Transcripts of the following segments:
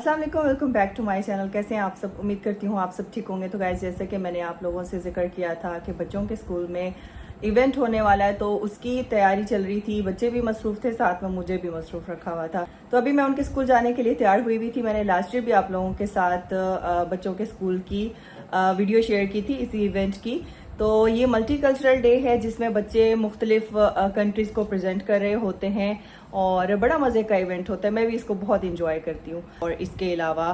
अस्सलाम वालेकुम, welcome back to my channel. कैसे हैं आप सब? उम्मीद करती हूँ आप सब ठीक होंगे। तो गाइस, जैसे कि मैंने आप लोगों से जिक्र किया था कि बच्चों के स्कूल में इवेंट होने वाला है, तो उसकी तैयारी चल रही थी। बच्चे भी मसरूफ़ थे, साथ में मुझे भी मसरूफ़ रखा हुआ था। तो अभी मैं उनके स्कूल जाने के लिए तैयार हुई भी थी। मैंने लास्ट ईयर भी आप लोगों के साथ बच्चों के स्कूल की वीडियो शेयर की थी इसी इवेंट की। तो ये मल्टी कल्चरल डे है जिसमें बच्चे मुख्तलिफ कंट्रीज़ को प्रेजेंट कर रहे होते हैं और बड़ा मज़े का इवेंट होता है। मैं भी इसको बहुत इंजॉय करती हूँ। और इसके अलावा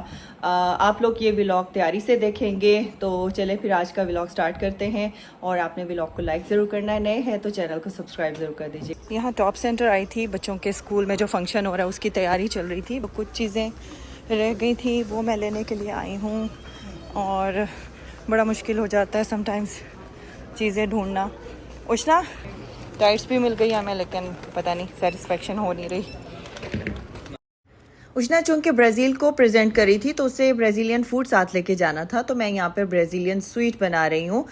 आप लोग ये व्लॉग तैयारी से देखेंगे। तो चले फिर आज का व्लॉग स्टार्ट करते हैं। और आपने व्लॉग को लाइक ज़रूर करना है, नए हैं तो चैनल को सब्सक्राइब ज़रूर कर दीजिए। यहाँ टॉप सेंटर आई थी, बच्चों के स्कूल में जो फंक्शन हो रहा है उसकी तैयारी चल रही थी। कुछ चीज़ें रह गई थी, वो मैं लेने के लिए आई हूँ। और बड़ा मुश्किल हो जाता है समटाइम्स चीज़ें ढूंढना। उष्णा टाइट्स भी मिल गई हमें, लेकिन पता नहीं सेटिस्फेक्शन हो नहीं रही। उष्णा चूंकि ब्राज़ील को प्रेजेंट करी थी तो उसे ब्राज़ीलियन फूड साथ लेके जाना था। तो मैं यहाँ पे ब्राज़ीलियन स्वीट बना रही हूँ,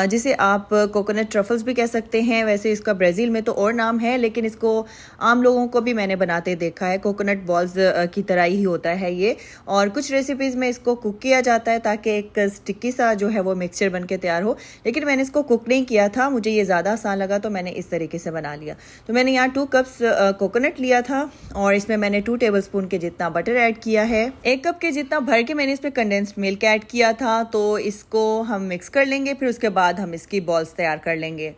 जिसे आप कोकोनट ट्रफल्स भी कह सकते हैं। वैसे इसका ब्राज़ील में तो और नाम है, लेकिन इसको आम लोगों को भी मैंने बनाते देखा है। कोकोनट बॉल्स की तरह ही होता है ये। और कुछ रेसिपीज़ में इसको कुक किया जाता है ताकि एक स्टिकी सा जो है वो मिक्सचर बन के तैयार हो, लेकिन मैंने इसको कुक नहीं किया था। मुझे ये ज़्यादा आसान लगा तो मैंने इस तरीके से बना लिया। तो मैंने यहाँ 2 कप्स कोकोनट लिया था और इसमें मैंने 2 टेबल स्पून के जितना बटर ऐड किया है। 1 कप के जितना भर के मैंने इसमें कंडेंस्ड मिल्क ऐड किया था। तो इसको हम मिक्स कर लेंगे, फिर उसके बाद हम इसकी बॉल्स तैयार कर लेंगे।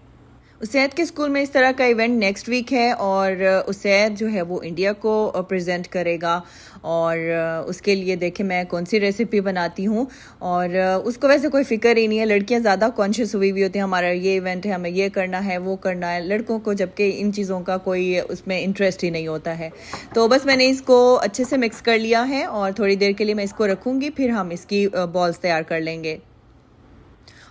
उसैद के स्कूल में इस तरह का इवेंट नेक्स्ट वीक है और उसैद जो है वो इंडिया को प्रेजेंट करेगा। और उसके लिए देखें मैं कौन सी रेसिपी बनाती हूँ। और उसको वैसे कोई फिक्र ही नहीं है। लड़कियाँ ज़्यादा कॉन्शियस हुई हुई होती हैं, हमारा ये इवेंट है, हमें ये करना है, वो करना है। लड़कों को जबकि इन चीज़ों का कोई उसमें इंटरेस्ट ही नहीं होता है। तो बस मैंने इसको अच्छे से मिक्स कर लिया है और थोड़ी देर के लिए मैं इसको रखूँगी, फिर हम इसकी बॉल्स तैयार कर लेंगे।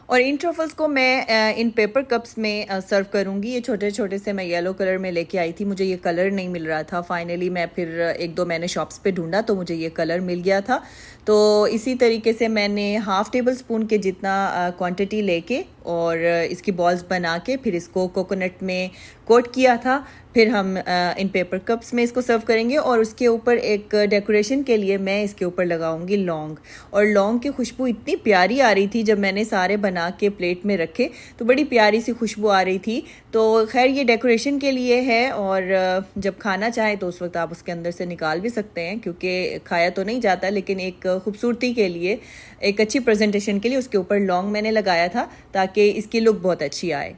और इन ट्रफल्स को मैं इन पेपर कप्स में सर्व करूँगी। ये छोटे छोटे से मैं येलो कलर में लेके आई थी, मुझे ये कलर नहीं मिल रहा था। फाइनली मैं फिर 1-2 मैंने शॉप्स पे ढूंढा तो मुझे ये कलर मिल गया था। तो इसी तरीके से मैंने हाफ़ टेबल स्पून के जितना क्वांटिटी लेके और इसकी बॉल्स बना के फिर इसको कोकोनट में कोट किया था। फिर हम इन पेपर कप्स में इसको सर्व करेंगे और उसके ऊपर एक डेकोरेशन के लिए मैं इसके ऊपर लगाऊंगी लौंग। और लौंग की खुशबू इतनी प्यारी आ रही थी, जब मैंने सारे बना के प्लेट में रखे तो बड़ी प्यारी सी खुशबू आ रही थी। तो खैर ये डेकोरेशन के लिए है और जब खाना चाहें तो उस वक्त आप उसके अंदर से निकाल भी सकते हैं, क्योंकि खाया तो नहीं जाता, लेकिन एक खूबसूरती के लिए, एक अच्छी प्रेजेंटेशन के लिए उसके ऊपर लौंग मैंने लगाया था ताकि इसकी लुक बहुत अच्छी आए।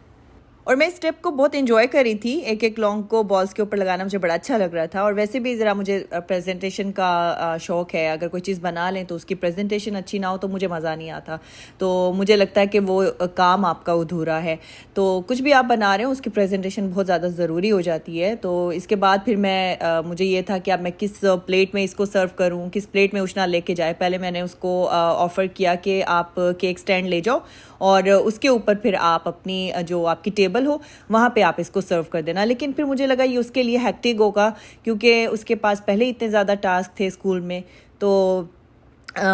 और मैं इस स्टेप को बहुत एंजॉय करी थी। एक एक लौंग को बॉल्स के ऊपर लगाना मुझे बड़ा अच्छा लग रहा था। और वैसे भी ज़रा मुझे प्रेजेंटेशन का शौक़ है। अगर कोई चीज़ बना लें तो उसकी प्रेजेंटेशन अच्छी ना हो तो मुझे मज़ा नहीं आता। तो मुझे लगता है कि वो काम आपका अधूरा है। तो कुछ भी आप बना रहे हो उसकी प्रेजेंटेशन बहुत ज़्यादा ज़रूरी हो जाती है। तो इसके बाद फिर मुझे ये था कि अब मैं किस प्लेट में इसको सर्व करूँ, किस प्लेट में उष्णा लेके जाए। पहले मैंने उसको ऑफ़र किया कि आप केक स्टैंड ले जाओ और उसके ऊपर फिर आप अपनी जो आपकी टेबल हो वहाँ पे आप इसको सर्व कर देना। लेकिन फिर मुझे लगा ये उसके लिए हेक्टिक होगा, क्योंकि उसके पास पहले इतने ज़्यादा टास्क थे स्कूल में। तो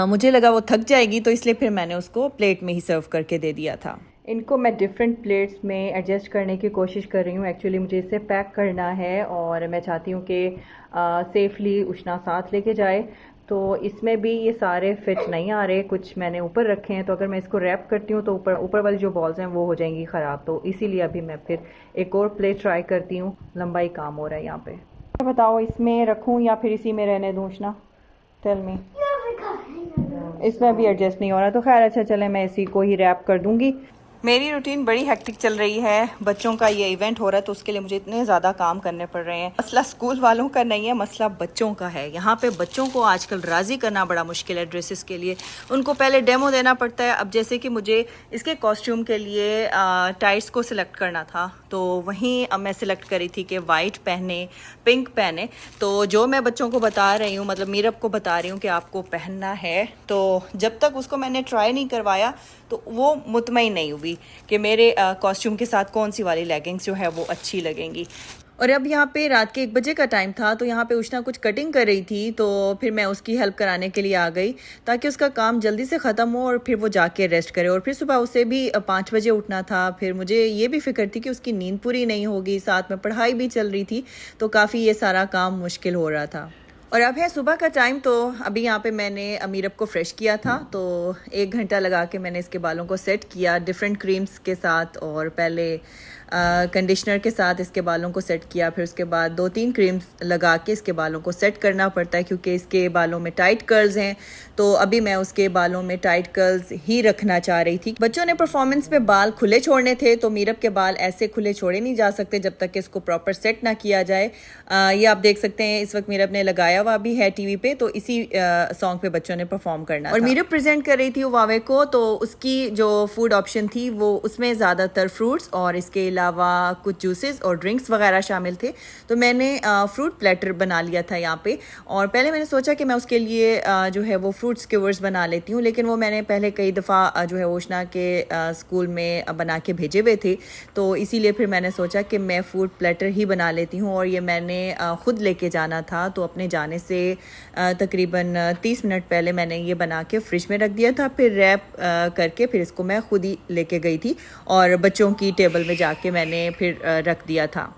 मुझे लगा वो थक जाएगी, तो इसलिए फिर मैंने उसको प्लेट में ही सर्व करके दे दिया था। इनको मैं डिफरेंट प्लेट्स में एडजस्ट करने की कोशिश कर रही हूँ। एक्चुअली मुझे इसे पैक करना है और मैं चाहती हूँ कि सेफली उष्णा साथ लेके जाए। तो इसमें भी ये सारे फिट नहीं आ रहे, कुछ मैंने ऊपर रखे हैं। तो अगर मैं इसको रैप करती हूँ तो ऊपर वाली जो बॉल्स हैं वो हो जाएंगी ख़राब। तो इसीलिए अभी मैं फिर एक और प्लेट ट्राई करती हूँ। लंबा ही काम हो रहा है यहाँ पे। बताओ इसमें रखूँ या फिर इसी में रहने दूँ उष्णा? Tell me. इसमें भी एडजस्ट नहीं हो रहा, तो खैर अच्छा चले मैं इसी को ही रैप कर दूँगी। मेरी रूटीन बड़ी हेक्टिक चल रही है। बच्चों का ये इवेंट हो रहा है तो उसके लिए मुझे इतने ज़्यादा काम करने पड़ रहे हैं। मसला स्कूल वालों का नहीं है, मसला बच्चों का है। यहाँ पे बच्चों को आजकल राज़ी करना बड़ा मुश्किल है ड्रेसेस के लिए। उनको पहले डेमो देना पड़ता है। अब जैसे कि मुझे इसके कॉस्ट्यूम के लिए टाइट्स को सिलेक्ट करना था, तो वहीं अब मैं सिलेक्ट करी थी कि वाइट पहने, पिंक पहने। तो जो मैं बच्चों को बता रही हूँ, मतलब मीरब को बता रही हूँ कि आपको पहनना है, तो जब तक उसको मैंने ट्राई नहीं करवाया तो वो मुतमईन नहीं हुई कि मेरे कॉस्ट्यूम के साथ कौन सी वाली लेगिंग्स जो है वो अच्छी लगेंगी। और अब यहाँ पे रात के 1 बजे का टाइम था, तो यहाँ पे उष्णा कुछ कटिंग कर रही थी। तो फिर मैं उसकी हेल्प कराने के लिए आ गई ताकि उसका काम जल्दी से ख़त्म हो और फिर वो जाके रेस्ट करे। और फिर सुबह उसे भी 5 बजे उठना था। फिर मुझे ये भी फिक्र थी कि उसकी नींद पूरी नहीं होगी, साथ में पढ़ाई भी चल रही थी, तो काफ़ी ये सारा काम मुश्किल हो रहा था। और अब है सुबह का टाइम, तो अभी यहाँ पे मैंने मीरब को फ्रेश किया था, तो 1 घंटा लगा के मैंने इसके बालों को सेट किया डिफरेंट क्रीम्स के साथ। और पहले कंडीशनर के साथ इसके बालों को सेट किया, फिर उसके बाद 2-3 क्रीम्स लगा के इसके बालों को सेट करना पड़ता है क्योंकि इसके बालों में टाइट कर्ल्स हैं। तो अभी मैं उसके बालों में टाइट कर्ल्स ही रखना चाह रही थी। बच्चों ने परफॉर्मेंस में बाल खुले छोड़ने थे, तो मीरब के बाल ऐसे खुले छोड़े नहीं जा सकते जब तक कि इसको प्रॉपर सेट ना किया जाए। ये आप देख सकते हैं इस वक्त मीरब ने लगाया हुआ भी है टीवी पे, तो इसी सॉन्ग पे बच्चों ने परफॉर्म करना और मीरब प्रेजेंट कर रही थी वावे को। तो उसकी जो फूड ऑप्शन थी वो उसमें ज़्यादातर फ्रूट्स और इसके अलावा कुछ जूसेस और ड्रिंक्स वगैरह शामिल थे। तो मैंने फ्रूट प्लेटर बना लिया था यहाँ पे। और पहले मैंने सोचा कि मैं उसके लिए जो है वो फ्रूट स्क्यूवर्स बना लेती हूँ, लेकिन वो मैंने पहले कई दफ़ा जो है ओशना के स्कूल में बना के भेजे हुए थे, तो इसीलिए फिर मैंने सोचा कि मैं फूड प्लेटर ही बना लेती हूँ। और ये मैंने ख़ुद लेके जाना था, तो अपने जाने से तकरीबन 30 मिनट पहले मैंने ये बना के फ्रिज में रख दिया था। फिर रैप करके फिर इसको मैं खुद ही लेके गई थी और बच्चों की टेबल में जाके मैंने फिर रख दिया था।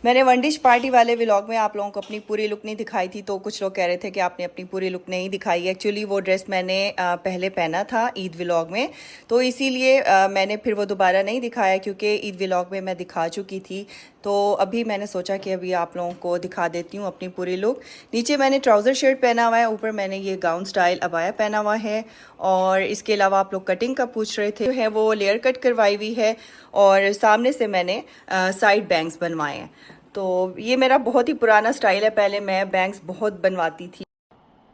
मैंने वन डिश पार्टी वाले व्लॉग में आप लोगों को अपनी पूरी लुक नहीं दिखाई थी, तो कुछ लोग कह रहे थे कि आपने अपनी पूरी लुक नहीं दिखाई। एक्चुअली वो ड्रेस मैंने पहले पहना था ईद व्लॉग में, तो इसीलिए मैंने फिर वो दोबारा नहीं दिखाया क्योंकि ईद व्लॉग में मैं दिखा चुकी थी। तो अभी मैंने सोचा कि अभी आप लोगों को दिखा देती हूँ अपनी पूरी लुक। नीचे मैंने ट्राउज़र शर्ट पहना हुआ है, ऊपर मैंने ये गाउन स्टाइल अबाया पहना हुआ है। और इसके अलावा आप लोग कटिंग का पूछ रहे थे, जो है वो लेयर कट करवाई हुई है और सामने से मैंने साइड बैंग्स बनवाए हैं। तो ये मेरा बहुत ही पुराना स्टाइल है, पहले मैं बैंग्स बहुत बनवाती थी।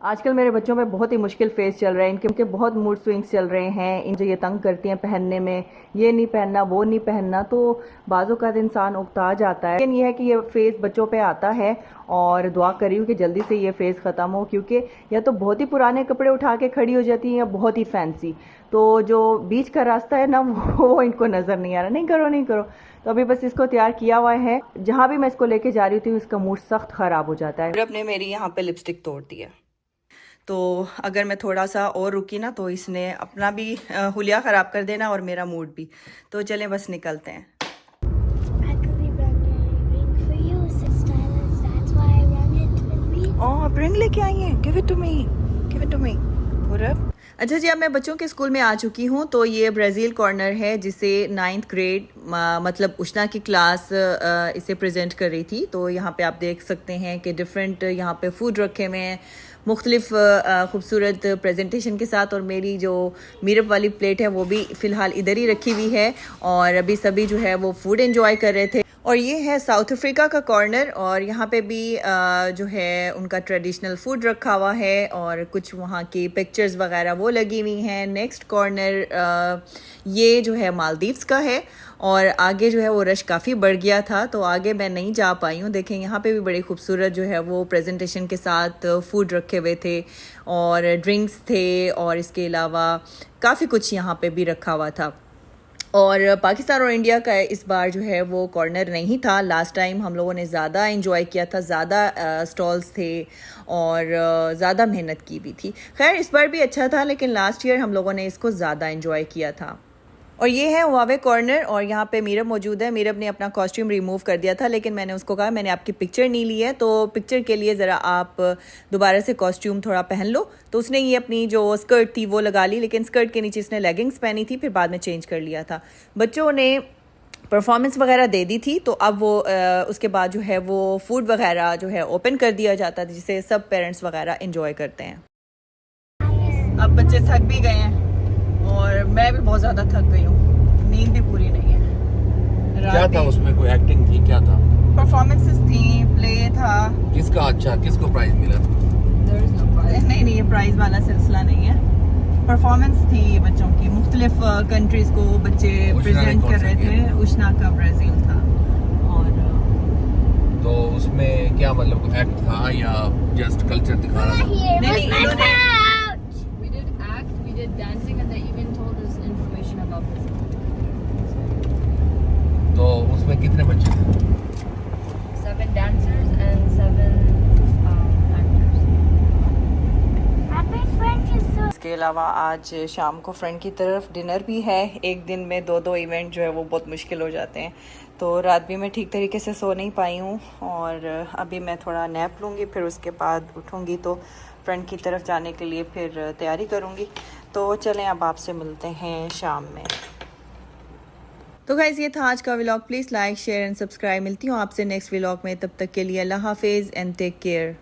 आजकल मेरे बच्चों में बहुत ही मुश्किल फेस चल रहे हैं, इनके बहुत मूड स्विंग्स चल रहे हैं। इन जो ये तंग करती हैं पहनने में, ये नहीं पहनना वो नहीं पहनना, तो बाज़ों का इंसान उकता जाता है। लेकिन ये है कि ये फेस बच्चों पे आता है और दुआ करी हूँ कि जल्दी से ये फेस ख़त्म हो, क्योंकि या तो बहुत ही पुराने कपड़े उठा के खड़ी हो जाती हैं या बहुत ही फैंसी। तो जो बीच का रास्ता है ना वो इनको नज़र नहीं आ रहा। नहीं करो नहीं करो, तो अभी बस इसको तैयार किया हुआ है। जहाँ भी मैं इसको लेके जा रही हूँ इसका मूड सख्त ख़राब हो जाता है। अब ने मेरी यहाँ पे लिपस्टिक तोड़ दी है, तो अगर मैं थोड़ा सा और रुकी ना तो इसने अपना भी हुलिया ख़राब कर देना और मेरा मूड भी। तो चलें बस निकलते हैं। ओह, रिंग लेके आई हैं, give it to me, give it to me. अच्छा जी, अब मैं बच्चों के स्कूल में आ चुकी हूँ। तो ये ब्राज़ील कॉर्नर है जिसे 9th ग्रेड मतलब उष्णा की क्लास इसे प्रेजेंट कर रही थी। तो यहाँ पे आप देख सकते हैं कि डिफरेंट यहाँ पे फूड रखे हुए हैं मुख्तलिफ खूबसूरत प्रेजेंटेशन के साथ। और मेरी जो मीरब वाली प्लेट है वो भी फ़िलहाल इधर ही रखी हुई है और अभी सभी जो है वो फूड एंजॉय कर रहे थे। और ये है साउथ अफ्रीका का कॉर्नर और यहाँ पे भी जो है उनका ट्रेडिशनल फूड रखा हुआ है और कुछ वहाँ की पिक्चर्स वगैरह वो लगी हुई हैं। नेक्स्ट कॉर्नर ये जो है मालदीव्स का है और आगे जो है वो रश काफ़ी बढ़ गया था, तो आगे मैं नहीं जा पाई हूँ। देखें यहाँ पे भी बड़ी खूबसूरत जो है वो प्रेजेंटेशन के साथ फूड रखे हुए थे और ड्रिंक्स थे और इसके अलावा काफ़ी कुछ यहाँ पे भी रखा हुआ था। और पाकिस्तान और इंडिया का इस बार जो है वो कॉर्नर नहीं था। लास्ट टाइम हम लोगों ने ज़्यादा एंजॉय किया था, ज़्यादा स्टॉल्स थे और ज़्यादा मेहनत की भी थी। खैर इस बार भी अच्छा था, लेकिन लास्ट ईयर हम लोगों ने इसको ज़्यादा एंजॉय किया था। और ये है वावे कॉर्नर और यहाँ पे मीरब मौजूद है। मीरब ने अपना कॉस्ट्यूम रिमूव कर दिया था, लेकिन मैंने उसको कहा मैंने आपकी पिक्चर नहीं ली है, तो पिक्चर के लिए ज़रा आप दोबारा से कॉस्ट्यूम थोड़ा पहन लो। तो उसने ये अपनी जो स्कर्ट थी वो लगा ली, लेकिन स्कर्ट के नीचे इसने लेगिंग्स पहनी थी, फिर बाद में चेंज कर लिया था। बच्चों ने परफॉर्मेंस वगैरह दे दी थी, तो अब वो उसके बाद जो है वो फूड वगैरह जो है ओपन कर दिया जाता है, जिसे सब पेरेंट्स वगैरह इंजॉय करते हैं। अब बच्चे थक भी गए हैं और मैं भी बहुत ज़्यादा थक गई हूँ, नींद भी पूरी नहीं है। क्या था उसमें, कोई एक्टिंग थी, क्या था? परफॉर्मेंसेस थी, प्ले था। किसका अच्छा, किसको प्राइज मिला? नहीं ये प्राइज वाला सिलसिला नहीं है। परफॉर्मेंस थी बच्चों की, मुख्तलिफ कंट्रीज को बच्चे प्रेजेंट कर रहे थे। उष्णा का ब्राज़ील था। और तो उसमें क्या मतलब एक्ट था या जस्ट कल्चर दिखा रहा था? नहीं इन्होंने तो उसमें कितने बच्चे थे? 7 dancers and 7 actors. इसके अलावा आज शाम को फ्रेंड की तरफ डिनर भी है। एक दिन में 2-2 इवेंट जो है वो बहुत मुश्किल हो जाते हैं। तो रात भी मैं ठीक तरीके से सो नहीं पाई हूँ और अभी मैं थोड़ा नैप लूँगी, फिर उसके बाद उठूँगी तो फ्रेंड की तरफ जाने के लिए फिर तैयारी करूँगी। तो चलें अब आपसे मिलते हैं शाम में। तो गाइज़ ये था आज का vlog. Please like share and subscribe. मिलती हूँ आपसे नेक्स्ट व्लॉग में, तब तक के लिए अल्लाह हाफिज़ एंड टेक केयर।